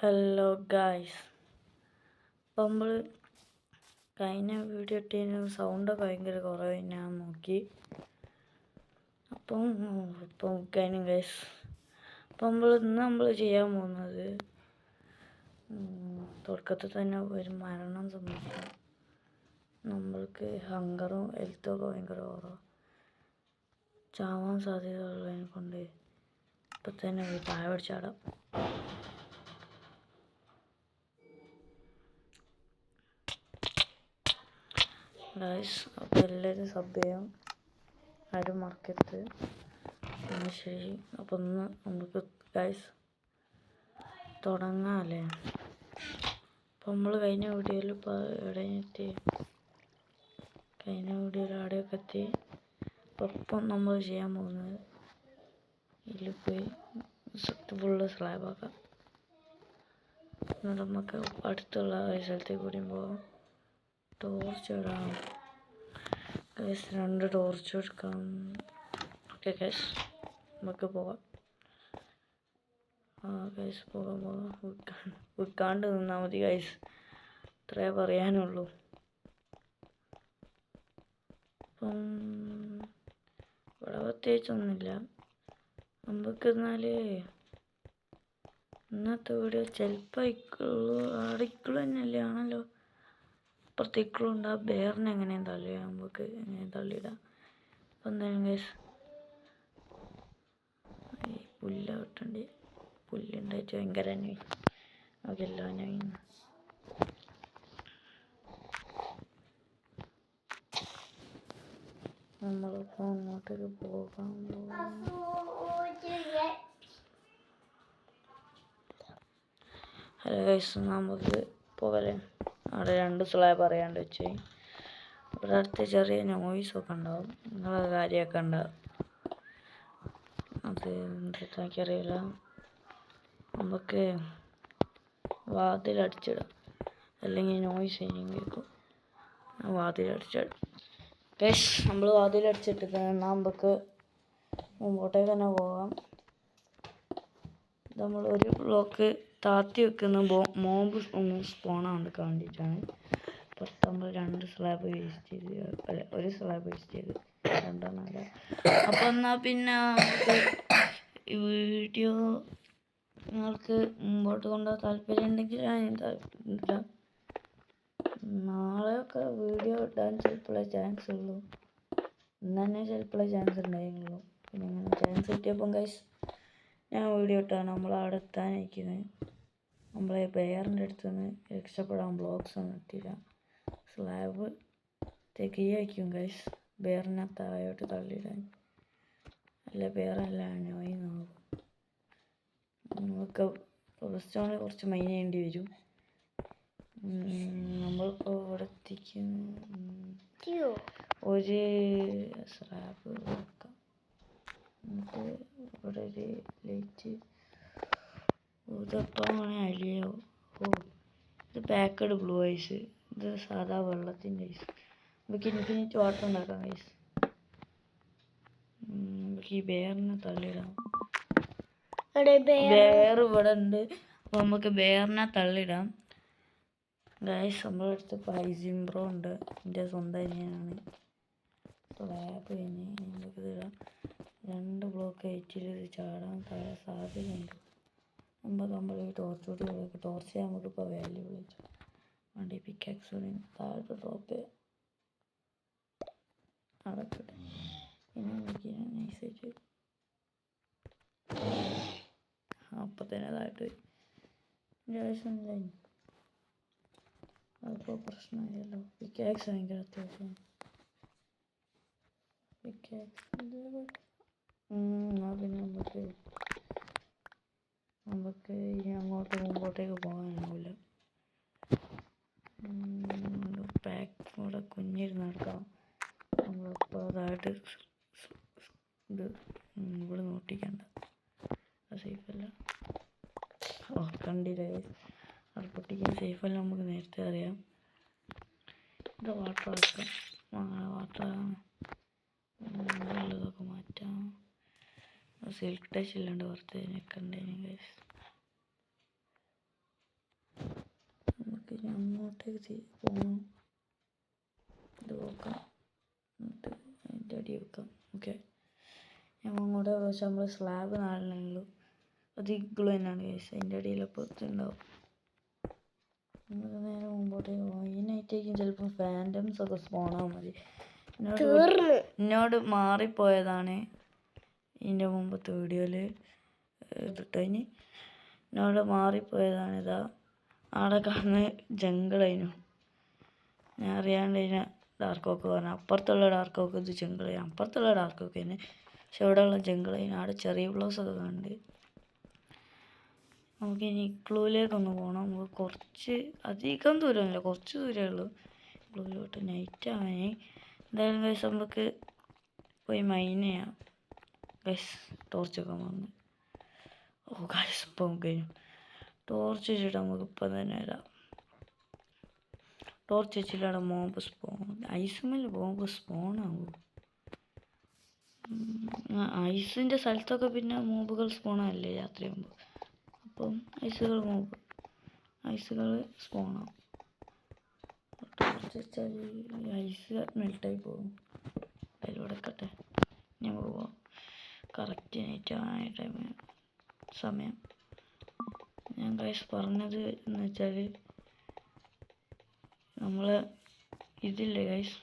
Hello guys, അപ്പം നമ്മൾ കഴിഞ്ഞ വീഡിയോ ഇട്ടതിന് സൗണ്ടൊക്കെ ഭയങ്കര കുറവ് ഞാൻ നോക്കി. ഇപ്പം കഴിഞ്ഞു ഗൈസ്. അപ്പം നമ്മൾ ചെയ്യാൻ പോകുന്നത് തുടക്കത്തിൽ തന്നെ ഒരു മരണം സംഭവിക്കും. നമ്മൾക്ക് ഹങ്കറും ഹെൽത്തൊക്കെ ഭയങ്കര കുറവ്, ചാവാൻ സാധ്യത ഉള്ളതിനെ കൊണ്ട് ഇപ്പം തന്നെ ഒരു താഴെ പിടിച്ചാടാം. ഗൈസ്, അപ്പോൾ എല്ലാവരും സബ് ചെയ്യാം, ആരും മറക്കരുത്. ശരി, അപ്പം ഒന്ന് നമുക്ക് ഗൈസ് തുടങ്ങാമല്ലേ. അപ്പം നമ്മൾ കഴിഞ്ഞ വീഡിയോയിൽ ഇപ്പോൾ എവിടെ എത്തി? കഴിഞ്ഞ വീഡിയോയിൽ അവിടെയൊക്കെ എത്തി. ഒപ്പം നമ്മൾ ചെയ്യാൻ പോകുന്നത് ഇതിൽ പോയി ഫുള്ള് സ്ലാബാക്കാം. എന്നിട്ട് നമുക്ക് അടുത്തുള്ള സ്ഥലത്തേക്ക് കൂടി പോകാം. ടോർച്ച് ഇടാം ഗൈസ്, 2 ടോർച്ച് എടുക്കാം. ഓക്കെ ഗൈസ്, നമുക്ക് പോകാം. ഗൈസ് പോകാം. വിൽക്കാണ്ട് നിന്നാൽ മതി ഗൈസ്, ഇത്രേ പറയാനുള്ളൂ. അപ്പം ഇവിടെ പ്രത്യേകിച്ചൊന്നുമില്ല. നമുക്ക് ഇന്നത്തെ വീഡിയോ ചിലപ്പോൾ ഇക്കുള്ളൂ തന്നെയല്ലേ ആണല്ലോ. അപ്പുറത്തേക്കുണ്ട് ആ ബേറിനെ എങ്ങനെയും തള്ളിയിടാം, നമുക്ക് എങ്ങനെ തള്ളിയിടാം. അപ്പം എന്തായാലും ഗൈസ് ഈ പുല്ല വെട്ടണ്ടി, പുല്ലുണ്ടായിട്ട് ഭയങ്കര അന്വയി അതെല്ലാം അന്വയി. നമ്മളിപ്പോൾ അങ്ങോട്ടേക്ക് പോകാൻ ഹലോ ഗൈസ്, നമുക്ക് പോകലേ. അവിടെ 2 സ്ലാബ് അറിയാണ്ട് വെച്ച് ഇവിടെ അടുത്ത് ചെറിയ നോയ്സൊക്കെ ഉണ്ടാവും, നിങ്ങളെ കാര്യമൊക്കെ ഉണ്ടാവും. അത് എന്താക്കിയറിയില്ല. നമുക്ക് വാതിലടിച്ചിടാം, അല്ലെങ്കിൽ നോയ്സ് ഇനിയും കേൾക്കും. വാതിലടിച്ചിടാം ഗൈസ്. നമ്മൾ വാതിലടിച്ചിട്ട് നമുക്ക് മുമ്പോട്ടേക്ക് തന്നെ പോകാം. നമ്മൾ ഒരു ബ്ലോക്ക് താത്തി വെക്കുന്ന മോമ്പ് സ്പോണാണ്ട് വേണ്ടിയിട്ടാണ്. പുറത്ത് നമ്മൾ 2 സ്ലാബ് വേസ്റ്റ് ചെയ്ത്, അല്ല 1 സ്ലാബ് വേസ്റ്റ് ചെയ്ത് 2 അല്ല. അപ്പം എന്നാൽ പിന്നെ നമുക്ക് ഈ വീഡിയോ നിങ്ങൾക്ക് മുമ്പോട്ട് കൊണ്ടുപോകാൻ താല്പര്യം ഉണ്ടെങ്കിൽ താല്പര്യമില്ല. നാളെയൊക്കെ വീഡിയോ ഇടാൻ ചിലപ്പോഴേ ചാൻസ് ഉള്ളൂ, ഇന്ന് തന്നെ ചിലപ്പോഴേ ചാൻസ് ഉണ്ടായിരുന്നുള്ളൂ. പിന്നെ ഇങ്ങനെ ചാൻസ് കിട്ടിയപ്പം ഗൈസ് ഞാൻ വീഡിയോ ഇട്ടാണ്. നമ്മളവിടെ എത്താനായിരിക്കുന്നത്. നമ്മളെ ബെയറിൻ്റെ അടുത്ത് നിന്ന് രക്ഷപ്പെടാൻ ബ്ലോക്സ് ഒന്നും ഇട്ടില്ല. സ്ലാബ് തികയായിരിക്കും ഗൈസ്, ബെയറിനെ താഴോട്ട് തള്ളിയിടാൻ. അല്ല ബെയറല്ല നോയി നോക്കും. നമുക്ക് റെസ്റ്റോറൻറ്റ് കുറച്ച് മൈൻ ചെയ്യേണ്ടി വരും. നമ്മളിപ്പോൾ ഇവിടെ എത്തിക്കുന്നു. ഒരു സ്ലാബ് വെക്കാം. എന്നിട്ട് ഇവിടെ ഒരു ലൈറ്റ് ഇതപ്പമാണ് അലിയോ. ഇത് പാക്കഡ് ബ്ലൂ ഐസ്, ഇത് സാധാ വെള്ളത്തിൻ്റെ ഐസ്. നമുക്ക് ഇൻഫിനിറ്റ് വാട്ടർ ഉണ്ടാക്കാം ഐസ്. നമുക്ക് ഈ ബെയറിനെ തള്ളിയിടാം. ബെയർ ഇവിടെ ഉണ്ട്, അപ്പോൾ നമുക്ക് ബെയറിനെ തള്ളിയിടാം ഗൈസ്. നമ്മുടെ അടുത്ത് പൈസിംബ്രോ ഉണ്ട്, എൻ്റെ സ്വന്തം അനിയനാണ്. സ്ലാബ് കഴിഞ്ഞ് നമുക്ക് ഇടാം. 2 ബ്ലോക്ക് ഹൈറ്റിൽ ചാടാൻ സാധ്യതയുണ്ട്. നമ്മൾ ഈ ടോർച്ച് കൂടി ടോർച്ച് നമുക്കിപ്പോൾ വാല്യൂബിൾ ആയിട്ട് വണ്ടി പിക്കാക്സ് താഴോട്ട് ഡ്രോപ്പ് ചെയ്യാം. അടക്കട്ടെ, പിന്നെ നോക്കി നൈസായിട്ട് അപ്പം തന്നെ താഴോട്ട് ആവശ്യമില്ല. അതിപ്പോൾ പ്രശ്നമായല്ലോ. പിക്കാക്സ് ഭയങ്കര അത്യാവശ്യമാണ്. പിക്കാക്സ് എന്നാൽ പിന്നെ നമുക്ക് ഇനി അങ്ങോട്ട് മുമ്പോട്ടേക്ക് പോകാനാവില്ല. പാക്ക് ഇവിടെ കുഞ്ഞിരുന്ന് നടക്കാം. നമ്മളിപ്പോൾ അതായിട്ട് ഇത് ഇവിടെ നോട്ടിക്കണ്ട, അത് സേഫല്ല. കണ്ടില്ലേ, അത് പൊട്ടിക്കാൻ സേഫല്ല, നമുക്ക് നേരത്തെ അറിയാം. ഇത് വാട്ടർ ആക്കാം, വാട്ടറാണ് ഉള്ളതൊക്കെ മാറ്റാം. സിൽക്ക് ടച്ച് ഇല്ലാണ്ട് പുറത്ത് നിൽക്കണ്ടേന് ഗൈസ്. അങ്ങോട്ടേക്ക് പോകണം. ഇത് നോക്കാം, എന്നിട്ട് അതിൻ്റെ അടി വെക്കാം. ഓക്കെ, ഞാൻ അങ്ങോട്ട് പക്ഷെ നമ്മൾ സ്ലാബ് നാളിലുള്ളൂ. അത് ഇഗ്ലു തന്നെയാണ് ഗൈസ്. അതിൻ്റെ അടിയിലപ്പോൾ ഉണ്ടാവും. നമുക്ക് നേരെ മുമ്പോട്ടേക്ക് പോകാം. ഈ നൈറ്റേക്കും ചിലപ്പോൾ ഫാൻറ്റംസ് ഒക്കെ സ്പോണാൽ മതി. എന്നോട് മാറിപ്പോയതാണ് ഇതിൻ്റെ മുമ്പത്തെ വീഡിയോയിൽ ഇതിട്ടതിന്. എന്നോട് മാറിപ്പോയതാണ്. ഇതാ അവിടെ കാണുന്ന ജംഗിളതിനു ഞാൻ അറിയാണ്ട് ഇതിനെ ഡാർക്കോക്ക് പറഞ്ഞു. അപ്പുറത്തുള്ള ഡാർക്കോക്ക് ഇത് ജംഗിള, അപ്പുറത്തുള്ള ഡാർക്കോക്ക് തന്നെ. പക്ഷെ ഇവിടെയുള്ള ജംഗിളതിന് അവിടെ ചെറിയ ബ്ലൗസൊക്കെ കാണുന്നുണ്ട്. നമുക്കിനി ഇഗ്ലൂയിലേക്കൊന്ന് പോകണം. നമുക്ക് കുറച്ച് അധികം ദൂരമില്ല, കുറച്ച് ദൂരമേ ഉള്ളൂ ഇഗ്ലൂയിലോട്ട്. നൈറ്റ് ആവാനേ എന്തായാലും ഗൈസ് നമുക്ക് പോയി മൈൻ ചെയ്യാം. ഗൈസ് ടോർച്ചൊക്കെ വന്ന് ഗൈസ് ഇപ്പം കഴിഞ്ഞു. ടോർച്ച് വെച്ചിട്ട് നമുക്ക് ഇപ്പം തന്നെ വരാം. ടോർച്ച് വെച്ചിട്ടാണ് മോബ് സ്പോൺ. ഐസുമേൽ മോബ് സ്പോണാവും. ഐസിൻ്റെ സ്ഥലത്തൊക്കെ പിന്നെ മോബുകൾ സ്പോണല്ലേ രാത്രിയാകുമ്പോൾ. അപ്പം ഐസുകൾ സ്പോണാവും. ടോർച്ച് വെച്ചാൽ ഐസ് മെൽട്ടായി പോകും. അതിലൂടെ കട്ടെ ഞങ്ങൾ പോവാം. കറക്റ്റ് നൈറ്റ് ആയ സമയം ഞാൻ ഗൈസ് പറഞ്ഞത് എന്ന് വെച്ചാൽ നമ്മൾ ഇതില്ലേ ഗൈസ്,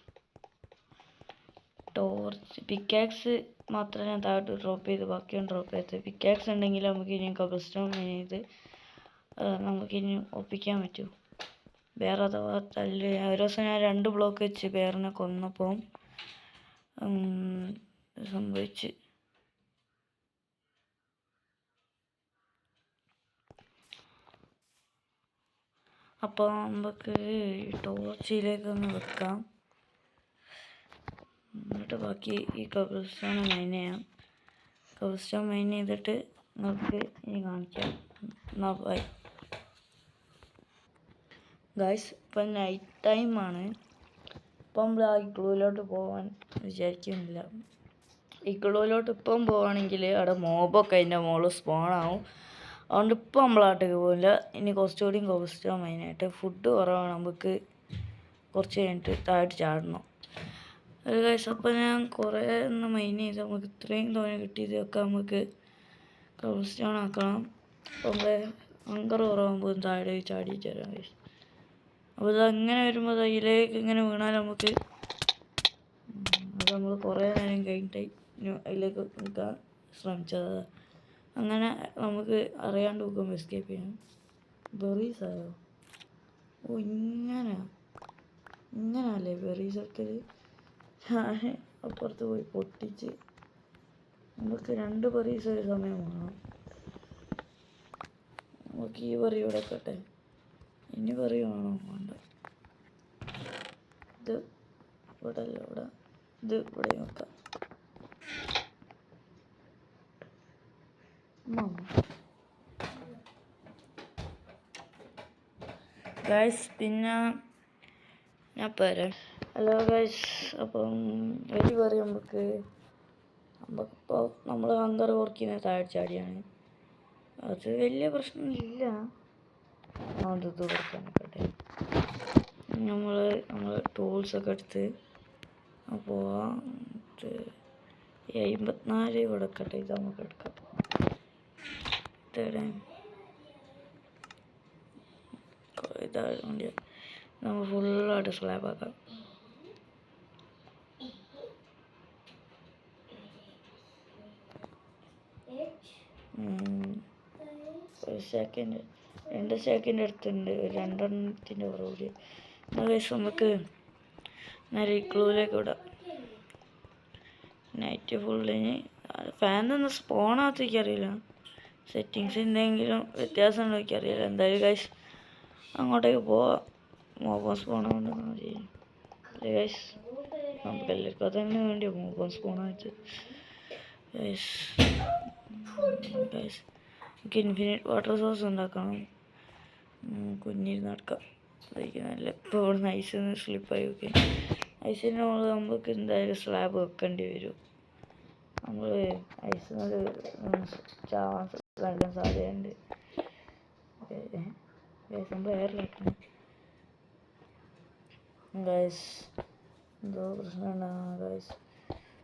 ടോർച്ച് പിക്കാക്സ് മാത്രമേ ഞാൻ താഴോട്ട് ഡ്രോപ്പ് ചെയ്ത് ബാക്കിയാണ് ഡ്രോപ്പ് ചെയ്തത്. പിക്കാക്സ് ഉണ്ടെങ്കിൽ നമുക്ക് ഇനി കബിൾസ്റ്റോൺ ചെയ്ത് നമുക്കിനി ഒപ്പിക്കാൻ പറ്റും. വേറെ അഥവാ തല്ല് ഒരു ദിവസം ഞാൻ 2 ബ്ലോക്ക് വെച്ച് ബേറിനെ കൊന്നപ്പോൾ സംഭവിച്ച്. അപ്പോൾ നമുക്ക് ടോർച്ചിലേക്കൊന്ന് വെക്കാം. എന്നിട്ട് ബാക്കി ഈ കബിൾസ്റ്റോൺ മൈൻ ചെയ്യാം. കബിൾസ്റ്റോൺ മൈൻ ചെയ്തിട്ട് നമുക്ക് ഇനി കാണിക്കാം. Bye guys. ഇപ്പം നൈറ്റ് ടൈമാണ്. ഇപ്പം നമ്മൾ ആ ഇഗ്ലൂയിലോട്ട് പോകാൻ വിചാരിക്കുന്നില്ല. ഇഗ്ലൂയിലോട്ട് ഇപ്പം പോവുകയാണെങ്കിൽ അവിടെ മോബൊക്കെ അതിൻ്റെ മുകളിൽ സ്പോണാവും. അതുകൊണ്ട് ഇപ്പം നമ്മളാട്ടേക്ക് പോകില്ല. ഇനി കുറച്ചുകൂടി കോസ്റ്റോ മെയിനായിട്ട് ഫുഡ് കുറവാണ്. നമുക്ക് കുറച്ച് കഴിഞ്ഞിട്ട് താഴോട്ട് ചാടണം. അത് ഗൈസ് അപ്പം ഞാൻ കുറേ ഒന്ന് മൈൻ ചെയ്ത് നമുക്ക് ഇത്രയും തോനെ കിട്ടിയതൊക്കെ നമുക്ക് കോസ്റ്റോൺ ആക്കണം. അപ്പം നമ്മൾ അങ്കർ കുറവാകുമ്പോൾ താഴെ ചാടിയിട്ട് വരാം ഗൈസ്. അപ്പോൾ ഇതങ്ങനെ വരുമ്പോൾ അതിലേക്ക് ഇങ്ങനെ വീണാൽ നമുക്ക് അത് നമ്മൾ കുറേ നേരം കഴിഞ്ഞിട്ട് അതിലേക്ക് നിൽക്കാൻ ശ്രമിച്ചത്. അങ്ങനെ നമുക്ക് അറിയാണ്ട് നോക്കുമ്പോൾ എസ്കേപ്പ് ചെയ്യാം. ബെറീസായോ? ഓ ഇങ്ങനല്ലേ ബെറീസൊക്കെ. ഞാൻ അപ്പുറത്ത് പോയി പൊട്ടിച്ച് നമുക്ക് 2 ബെറീസ് ഒരു സമയം വേണം. നമുക്ക് ഈ ബെറി ഇവിടെ വെക്കട്ടെ. ഇനി ബെറി വേണോ? വേണ്ട. ഇത് ഇവിടെ അല്ല, ഇവിടെ ഇത് ഇവിടെ വെക്കാം. ഗൈസ് പിന്നെ ഞാൻ പറയാം. ഹലോ ഗൈസ്, അപ്പം വരി പറയും നമുക്കിപ്പോൾ നമ്മൾ ഹങ്കർ കുറയ്ക്കുന്ന താഴെ ചാടിയാണ്. അത് വലിയ പ്രശ്നമില്ല. അത് കൊടുക്കാനൊക്കെ നമ്മൾ ടൂൾസൊക്കെ എടുത്ത് പോവാം. 54 കൊടുക്കട്ടെ. ഇത് നമുക്ക് എടുക്കാം. ഇതായതുകൊണ്ട് നമ്മൾ ഫുള്ളായിട്ട് സ്ലാബാക്കാം. ഒരു സെക്കൻഡ് 2 സെക്കൻഡ് എടുത്തിട്ടുണ്ട്. 2 എണ്ണത്തിൻ്റെ പുറകിൽ നമുക്ക് നേരെ ഇഗ്ലൂയിലേക്ക് വിടാം. നൈറ്റ് ഫുള്ളിന് ഫാൻ ഒന്ന് സ്പോണാകത്ത് എനിക്കറിയില്ല. സെറ്റിങ്സ് എന്തെങ്കിലും വ്യത്യാസം ഉണ്ടോ എനിക്കറിയില്ല. എന്തായാലും ഗൈസ് അങ്ങോട്ടേക്ക് പോവാം. മോബോസ് സ്പോണാകൊണ്ടെന്നാണ് ചെയ്യും ഗൈസ്. നമുക്ക് എല്ലാവർക്കും അതന്നെ വേണ്ടിയോ മോബോസ് സ്പോണായിട്ട് ഗൈസ്. നമുക്ക് ഇൻഫിനിറ്റ് വാട്ടർ സോഴ്സ് ഉണ്ടാക്കണം. കുഞ്ഞിരുന്ന് നടക്കാം. നല്ല ഇപ്പോൾ ഇവിടെ നിന്ന് ഐസിന്ന് സ്ലിപ്പായി നോക്കി. ഐസിൻ്റെ മുകളിൽ നമുക്ക് എന്തായാലും സ്ലാബ് വെക്കേണ്ടി വരും. നമ്മൾ ഐസിനോട് ചാവാൻ നല്ല സാധ്യതയുണ്ട്. നമ്മൾ എയറിലാക്കണം. ഗൈസ് എന്തോ പ്രശ്നമുണ്ടാകും ഗൈസ്.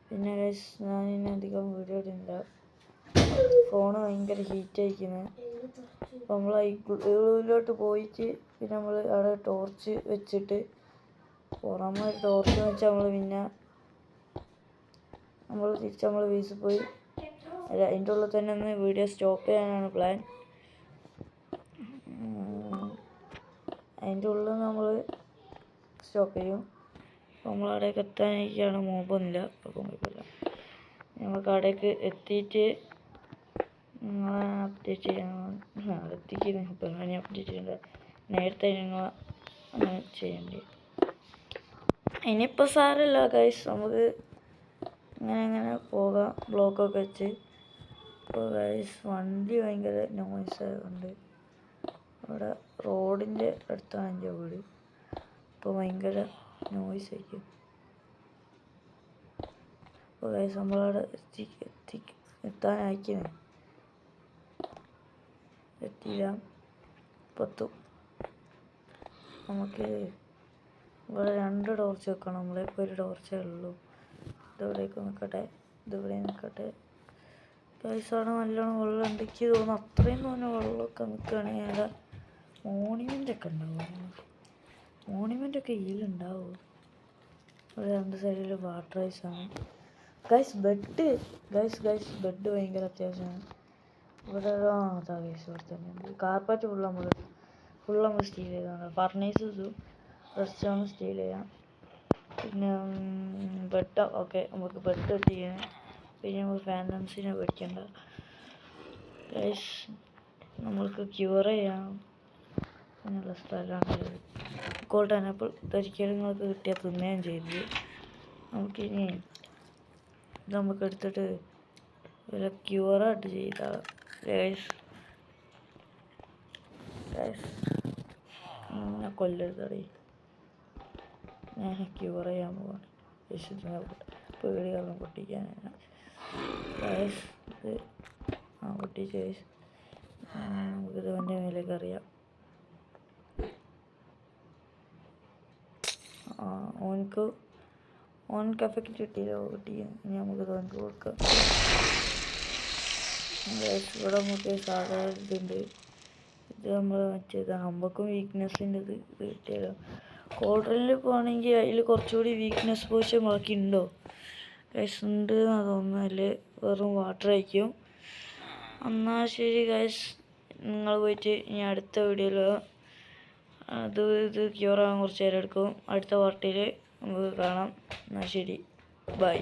പിന്നെ ഗൈസ് ഞാനിനി അധികം വീഡിയോ ഇടുന്നില്ല. ഫോണ് ഭയങ്കര ഹീറ്റ് അയക്കുന്നത്. അപ്പോൾ നമ്മൾ ഉള്ളിലോട്ട് പോയിട്ട് പിന്നെ നമ്മൾ അവിടെ ടോർച്ച് വെച്ചിട്ട് പുറമെ ടോർച്ച് വെച്ചാൽ പിന്നെ നമ്മൾ വീട്ടിൽ പോയി അതിൻ്റെ ഉള്ളിൽ തന്നെ ഒന്ന് വീഡിയോ സ്റ്റോപ്പ് ചെയ്യാനാണ് പ്ലാൻ. അതിൻ്റെ ഉള്ളിൽ നമ്മൾ സ്റ്റോപ്പ് ചെയ്യും. അപ്പോൾ നമ്മളവിടേക്ക് എത്താനൊക്കെയാണ് മോബൊന്നുമില്ല. അപ്പോൾ കുഴപ്പമില്ല, നമുക്ക് അവിടേക്ക് എത്തിയിട്ട് നിങ്ങളെ അപ്ഡേറ്റ് ചെയ്യണം. എത്തിക്കുന്നത് ഇപ്പോൾ ഞാൻ അപ്ഡേറ്റ് ചെയ്യേണ്ട നേരത്തെ നിങ്ങൾ അങ്ങനെ ചെയ്യേണ്ടി. ഇനിയിപ്പോൾ സാരമില്ല ഗൈസ്, നമുക്ക് അങ്ങനെ പോകാം ബ്ലോക്കൊക്കെ വെച്ച്. ഇപ്പോൾ ഗൈസ് വണ്ടി ഭയങ്കര നോയ്സ് ആയതുകൊണ്ട് അവിടെ റോഡിൻ്റെ അടുത്താണ് എൻ്റെ വീട്. ഇപ്പോൾ ഭയങ്കര നോയ്സ് ആയിരിക്കും. അപ്പോൾ ഗൈസ് നമ്മളവിടെ എത്താനായിരിക്കുന്നത്. എത്തിയില്ല, പത്തും നമുക്ക് ഇവിടെ 2 ടോർച്ച് വെക്കണം. നമ്മളിപ്പോൾ ഒരു ടോർച്ചേ ഉള്ളൂ. ഇതെവിടേക്ക് നിൽക്കട്ടെ, ഇതിവിടെ നിൽക്കട്ടെ. ഗൈസാണ് നല്ലോണം വെള്ളം ഉണ്ടെങ്കിൽ തോന്നുന്നു. അത്രയും തോന്നുന്നു വെള്ളമൊക്കെ നിൽക്കുകയാണെങ്കിൽ അവിടെ മോണിമെൻ്റൊക്കെ ഉണ്ടാവും. മോണിമെൻ്റൊക്കെ ഇതിലുണ്ടാവും. ഇവിടെ 2 സൈഡിൽ വാട്ടർ ഐസാണ്. ഗൈസ് ബെഡ് ഭയങ്കര അത്യാവശ്യമാണ്. ഇവിടെ അതാ ഗൈസ് ഇവിടെ തന്നെ ഉണ്ട്. കാർപ്പറ്റ് ഫുള്ള് നമ്മൾ സ്റ്റീൽ ചെയ്താണ്. ഫർണീസ് റെസ്റ്റോൺ സ്റ്റീൽ ചെയ്യാം. പിന്നെ ബെഡ് ഓക്കെ, നമുക്ക് ബെഡ് ചെയ്യാം. പിന്നെ നമുക്ക് ഫാൻറ്റംസിനെ പേടിക്കണ്ട ഗൈസ്. നമ്മൾക്ക് ക്യൂർ ചെയ്യാം എന്നുള്ള സ്ഥലമാണ് ഗോൾഡൻ ആപ്പിൾ. ഇതൊരിക്കലും നിങ്ങൾക്ക് കിട്ടിയാൽ തിന്നുകയും ചെയ്തു. നമുക്കിനി ഇത് നമുക്ക് എടുത്തിട്ട് വല്ല ക്യൂറായിട്ട് ചെയ്താൽ ഗൈസ് കൊല്ലരുതടി. ഞാൻ ക്യൂർ ചെയ്യാൻ പോവാണ്. പേടികളും പൊട്ടിക്കാനാണ് ഗൈസ്. ഇത് പൊട്ടിച്ച് ഗൈസ് നമുക്കിത് എൻ്റെ മേലേക്ക് അറിയാം. ഓനക്ക് എഫക്റ്റ് കിട്ടിയില്ല. ഇനി നമുക്ക് തോന്നിക്ക് കൊടുക്കാം ഗൈസ്. ഇവിടെ നമുക്ക് സാധാരണ ഇതുണ്ട്. ഇത് നമ്മൾ മറ്റേതാണ്. നമുക്കും വീക്ക്നെസ്സിൻ്റെ ഇത് കിട്ടിയല്ലോ. കോൾഡ്രിൽ പോകണമെങ്കിൽ അതിൽ കുറച്ചുകൂടി വീക്ക്നെസ് പോഷൻ ബാക്കി ഉണ്ടോ ഗൈസ്? ഉണ്ട് എന്നാണ് തോന്നുന്നു. അതിൽ വെറും വാട്ടർ ആയിരിക്കും. എന്നാൽ ശരി ഗൈസ്, നിങ്ങൾ പോയിട്ട് ഇനി അടുത്ത വീഡിയോയിൽ ഇത് ക്യൂർ ആകാൻ കുറച്ച് നേരം എടുക്കും. അടുത്ത പാർട്ടിയിൽ നമുക്ക് കാണാം. എന്നാൽ ശരി, ബൈ.